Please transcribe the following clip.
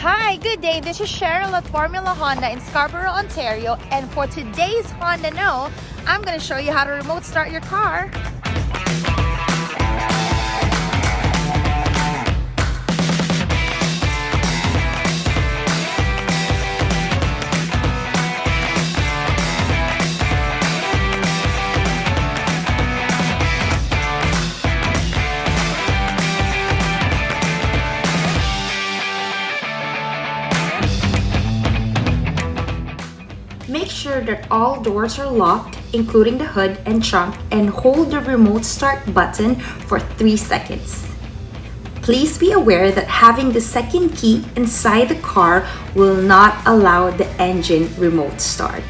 Hi, good day. This is Cheryl at Formula Honda in Scarborough, Ontario. And for today's Honda Know, I'm going to show you how to remote start your car. Make sure that all doors are locked, including the hood and trunk, and hold the remote start button for 3 seconds. Please be aware that having the second key inside the car will not allow the engine remote start.